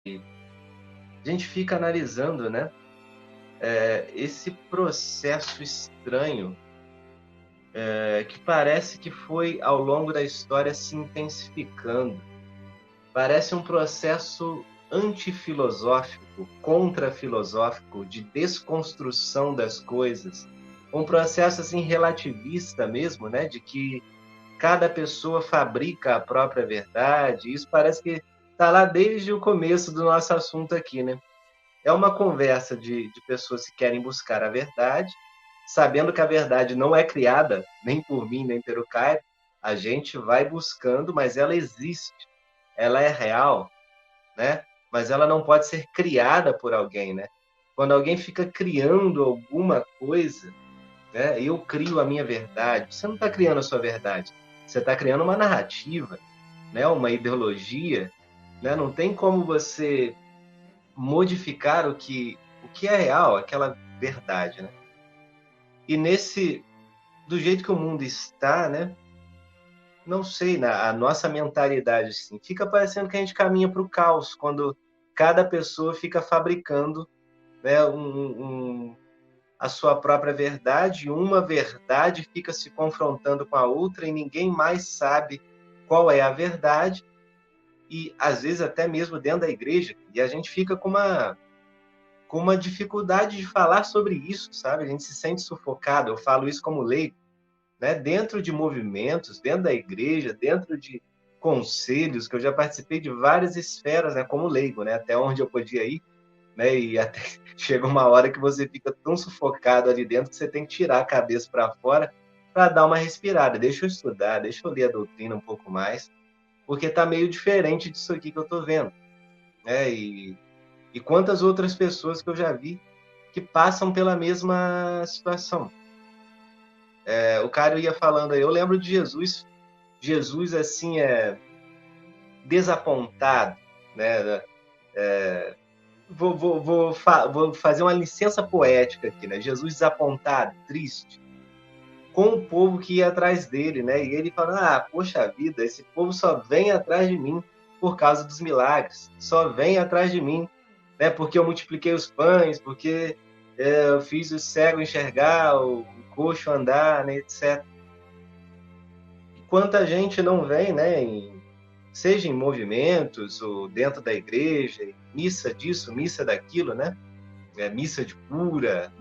a gente fica analisando, né, esse processo estranho, que parece que foi ao longo da história se intensificando. Parece um processo antifilosófico, contrafilosófico, de desconstrução das coisas. Um processo assim relativista mesmo, né, de que cada pessoa fabrica a própria verdade. Isso parece que está lá desde o começo do nosso assunto aqui, né? É uma conversa de pessoas que querem buscar a verdade, sabendo que a verdade não é criada nem por mim, nem pelo Caio. A gente vai buscando, mas ela existe, ela é real, né? Mas ela não pode ser criada por alguém, né? Quando alguém fica criando alguma coisa, né? Eu crio a minha verdade. Você não está criando a sua verdade. Você está criando uma narrativa, né? Uma ideologia, né? Não tem como você modificar o que é real, aquela verdade, né? E do jeito que o mundo está, né? Não sei, a nossa mentalidade assim, fica parecendo que a gente caminha para o caos quando cada pessoa fica fabricando, né, a sua própria verdade, e uma verdade fica se confrontando com a outra e ninguém mais sabe qual é a verdade, e às vezes até mesmo dentro da igreja, e a gente fica com uma dificuldade de falar sobre isso, sabe? A gente se sente sufocado, eu falo isso como leigo, né? Dentro de movimentos, dentro da igreja, dentro de conselhos, que eu já participei de várias esferas, né? Como leigo, né? Até onde eu podia ir, né? E até chega uma hora que você fica tão sufocado ali dentro que você tem que tirar a cabeça para fora para dar uma respirada. Deixa eu estudar, deixa eu ler a doutrina um pouco mais, porque está meio diferente disso aqui que eu estou vendo, né? E quantas outras pessoas que eu já vi que passam pela mesma situação. O cara ia falando aí, eu lembro de Jesus assim, desapontado, né? Vou fazer uma licença poética aqui, né? Jesus desapontado, triste, com o povo que ia atrás dele, né? E ele fala, poxa vida, esse povo só vem atrás de mim por causa dos milagres, só vem atrás de mim, né? Porque eu multipliquei os pães, porque eu fiz o cego enxergar, o coxo andar, né, etc. E quanta gente não vem, né? Seja em movimentos ou dentro da igreja, missa disso, missa daquilo, né? Missa de cura,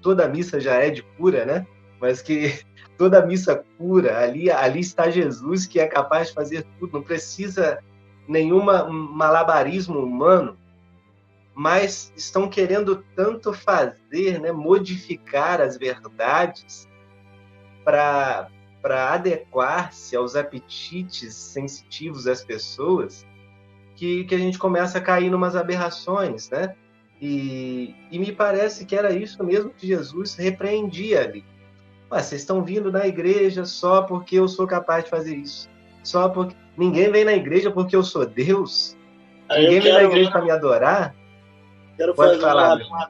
toda missa já é de cura, né? Mas que toda missa cura, ali está Jesus que é capaz de fazer tudo, não precisa nenhum malabarismo humano, mas estão querendo tanto fazer, né, modificar as verdades para adequar-se aos apetites sensitivos das pessoas, que a gente começa a cair numas aberrações, né? E me parece que era isso mesmo que Jesus repreendia ali. Vocês estão vindo na igreja só porque eu sou capaz de fazer isso. Só porque ninguém vem na igreja porque eu sou Deus. Aí eu Ninguém vem na igreja para me adorar. quero Pode fazer falar, meu irmão.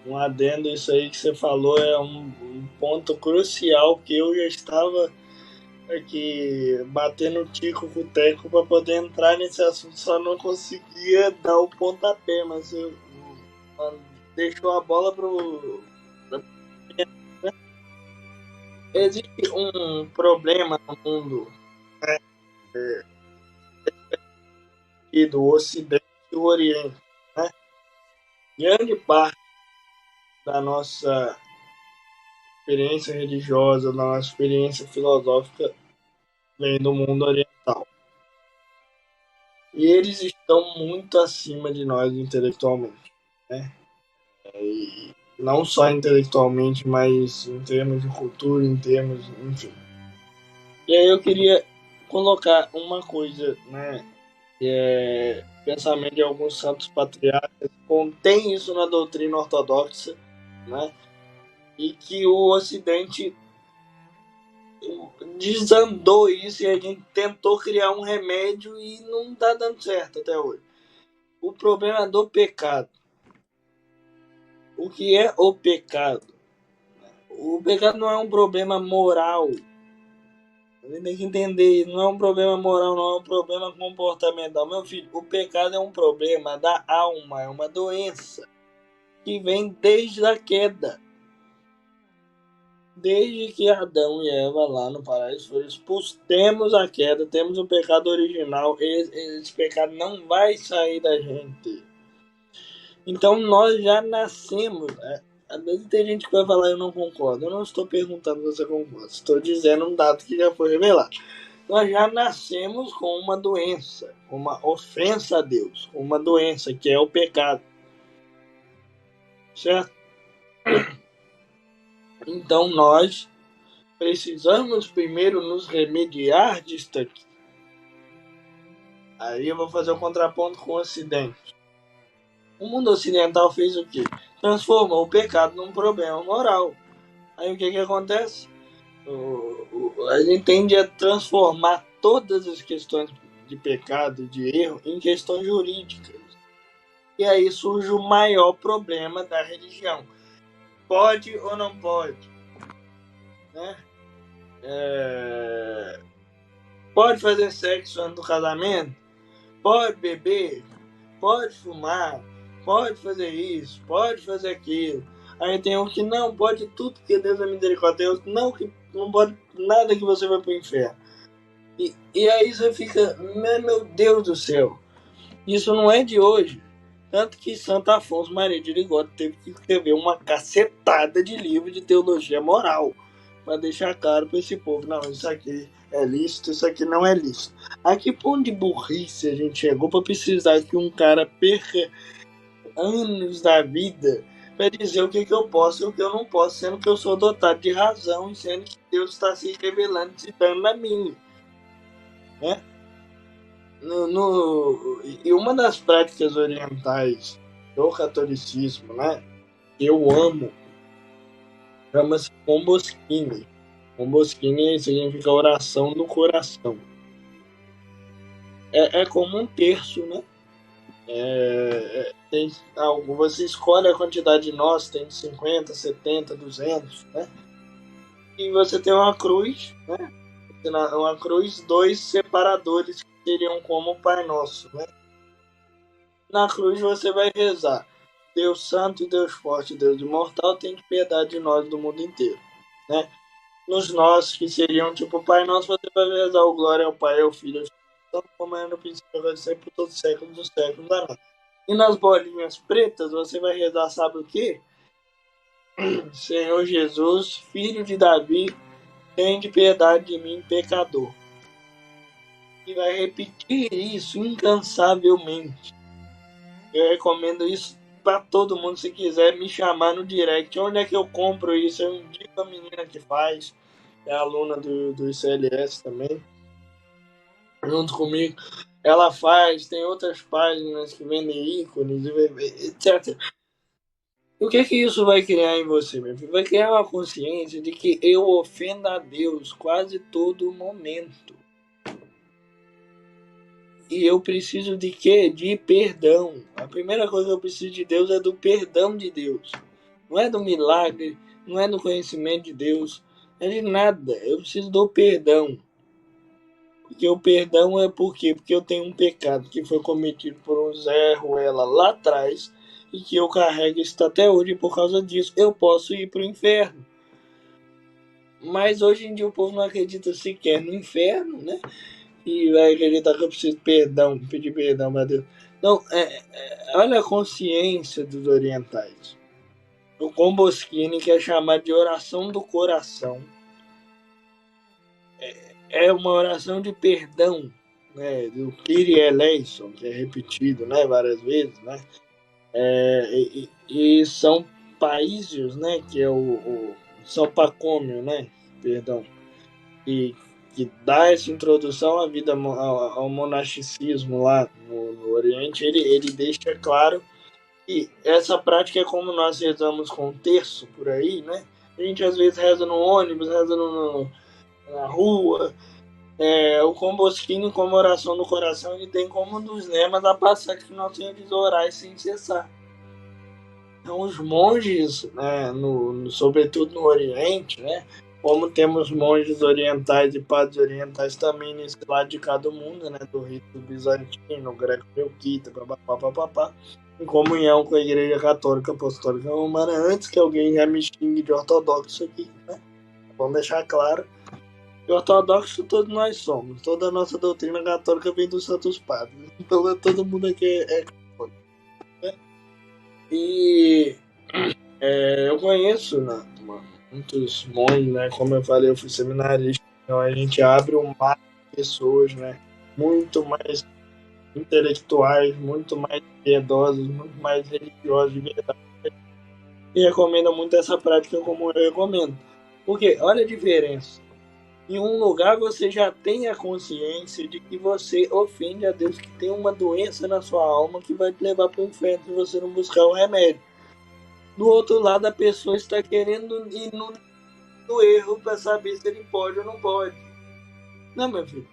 um adendo. Isso aí que você falou é um ponto crucial que eu já estava aqui batendo tico com o teco para poder entrar nesse assunto, só não conseguia dar o pontapé, mas eu deixou a bola pro. Existe um problema no mundo, né, e do Ocidente e do Oriente, né? Grande parte da nossa experiência religiosa, da nossa experiência filosófica vem do mundo oriental. E eles estão muito acima de nós intelectualmente, né? E não só intelectualmente, mas em termos de cultura, em termos, enfim. E aí eu queria colocar uma coisa, né? Que é pensamento de alguns santos patriarcas, contém isso na doutrina ortodoxa, né? E que o Ocidente desandou isso e a gente tentou criar um remédio e não está dando certo até hoje. O problema do pecado. O que é o pecado? O pecado não é um problema moral, A gente tem que entender, não é um problema moral, não é um problema comportamental. Meu filho, o pecado é um problema da alma, é uma doença que vem desde a queda. Desde que Adão e Eva lá no paraíso foram expulsos, temos a queda, temos o pecado original. Esse pecado não vai sair da gente. Então nós já nascemos. Às vezes tem gente que vai falar eu não concordo. Eu não estou perguntando se você concorda. Estou dizendo um dado que já foi revelado. Nós já nascemos com uma doença, uma ofensa a Deus, uma doença que é o pecado. Certo? Então nós precisamos primeiro nos remediar disto aqui. Aí eu vou fazer o contraponto com o Ocidente. O mundo ocidental fez o quê? Transformou o pecado num problema moral. Aí o que acontece? A gente tende a transformar todas as questões de pecado, de erro, em questões jurídicas. E aí surge o maior problema da religião. Pode ou não pode? Né? Pode fazer sexo antes do casamento? Pode beber? Pode fumar? Pode fazer isso? Pode fazer aquilo? Aí tem um que não pode tudo porque Deus é misericordioso, não que não pode nada que você vai pro inferno. E aí você fica, meu Deus do céu, isso não é de hoje. Tanto que Santo Afonso Maria de Ligório teve que escrever uma cacetada de livro de teologia moral para deixar claro para esse povo, não, isso aqui é lícito, isso aqui não é lícito. A que ponto de burrice a gente chegou para precisar que um cara perca anos da vida para dizer o que eu posso e o que eu não posso, sendo que eu sou dotado de razão e sendo que Deus está se revelando e se dando a mim. Né? E uma das práticas orientais do catolicismo, né, que eu amo, chama-se Pomboskine. Pomboskine significa oração do coração. É como um terço, né? Você escolhe a quantidade de nós, tem 50, 70, 200, né? E você tem uma cruz, né? Uma cruz, 2 separadores que seriam como o Pai Nosso, né? Na cruz você vai rezar: Deus Santo, Deus Forte, Deus Imortal, tem piedade de nós do mundo inteiro, né? Nos nós, que seriam tipo Pai Nosso, você vai rezar o Glória ao Pai, ao Filho, ao Espírito Santo, como é no princípio, vai ser por todos os séculos dos séculos. E nas bolinhas pretas você vai rezar, sabe o quê? Senhor Jesus, Filho de Davi, tem de piedade de mim, pecador. E vai repetir isso incansavelmente. Eu recomendo isso para todo mundo. Se quiser me chamar no direct, onde é que eu compro isso? Eu indico a menina que faz, é aluna do ICLS também, junto comigo. Ela faz, tem outras páginas que vendem ícones, etc. O que isso vai criar em você, meu filho? Vai criar uma consciência de que eu ofendo a Deus quase todo momento. E eu preciso de quê? De perdão. A primeira coisa que eu preciso de Deus é do perdão de Deus. Não é do milagre, não é do conhecimento de Deus, não é de nada. Eu preciso do perdão. Porque o perdão é por quê? Porque eu tenho um pecado que foi cometido por um Zé Ruela lá atrás e que eu carrego isso até hoje, e por causa disso eu posso ir para o inferno. Mas hoje em dia o povo não acredita sequer no inferno, né? E vai acreditar que eu preciso pedir perdão para Deus. Então, olha a consciência dos orientais. O Pomboskine, que é chamado de oração do coração, é uma oração de perdão, né? Do Kyrie eleison, que é repetido, né, várias vezes, né? E São Paísios, né, que é o São Pacômio, né, perdão, e que dá essa introdução à vida, ao monasticismo lá no Oriente. Ele deixa claro que essa prática é como nós rezamos com um terço por aí, né? A gente às vezes reza no ônibus, reza na rua. O Pomboskine, como oração do coração, ele tem como um dos lemas a passagem que nós temos de orar sem cessar. Então os monges, né, sobretudo no Oriente, né, como temos monges orientais e padres orientais também nesse lado de cada mundo, né? Do rito bizantino, greco-melquita, papapá, em comunhão com a Igreja Católica Apostólica Romana, antes que alguém já me xingue de ortodoxo aqui, né? Vamos deixar claro que ortodoxo todos nós somos. Toda a nossa doutrina católica vem dos Santos Padres. Então todo mundo aqui é católico, né? E eu conheço, né, muitos monges, né? Como eu falei, eu fui seminarista. Então a gente abre um mar de pessoas, né? Muito mais intelectuais, muito mais piedosos, muito mais religiosos de verdade. E recomendo muito essa prática como eu recomendo. Porque olha a diferença. Em um lugar você já tem a consciência de que você ofende a Deus, que tem uma doença na sua alma que vai te levar para o inferno se você não buscar o remédio. Do outro lado, a pessoa está querendo ir no erro para saber se ele pode ou não pode. Não, meu filho.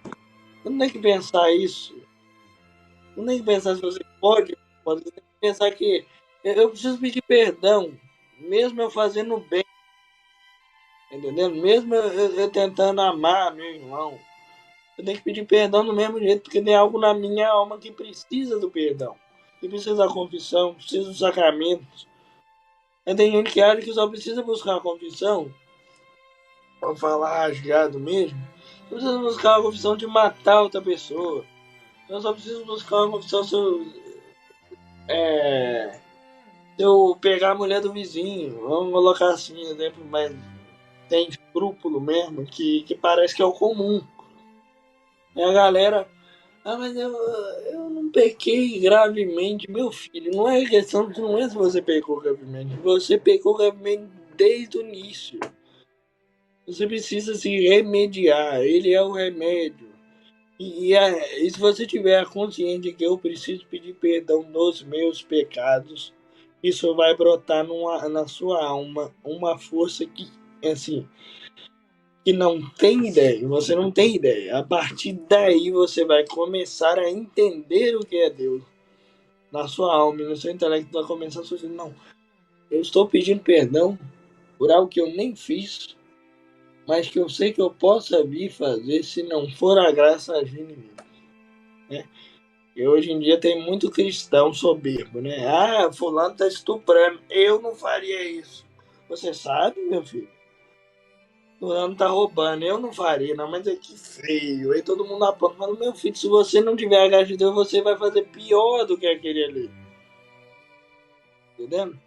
Não tem que pensar isso. Não tem que pensar se você pode ou não pode. Você tem que pensar que eu preciso pedir perdão, mesmo eu fazendo bem. Entendeu? Mesmo eu tentando amar meu irmão. Eu tenho que pedir perdão do mesmo jeito, porque tem algo na minha alma que precisa do perdão. Que precisa da confissão, precisa dos sacramentos. E tem gente que acha que só precisa buscar a confissão, para falar rasgado mesmo. Não precisa buscar a confissão de matar outra pessoa. Eu só preciso buscar uma confissão se eu pegar a mulher do vizinho. Vamos colocar assim, exemplo, mas tem escrúpulo mesmo, que parece que é o comum. E a galera, mas eu não pequei gravemente, meu filho. Não é questão que não é se você pecou gravemente. Você pecou gravemente desde o início. Você precisa se remediar. Ele é o remédio. E se você tiver consciente que eu preciso pedir perdão dos meus pecados, isso vai brotar na sua alma uma força que, assim, que não tem ideia. Você não tem ideia. A partir daí você vai começar a entender o que é Deus. Na sua alma e no seu intelecto vai começar a surgir, não, eu estou pedindo perdão por algo que eu nem fiz, mas que eu sei que eu possa vir fazer se não for a graça agir em mim. Né? E hoje em dia tem muito cristão soberbo, né? Ah, fulano está estuprando, eu não faria isso. Você sabe, meu filho? Fulano tá roubando, eu não faria, não, mas é que feio. Aí todo mundo aponta, fala, meu filho, se você não tiver a graça de Deus, você vai fazer pior do que aquele ali. Entendendo?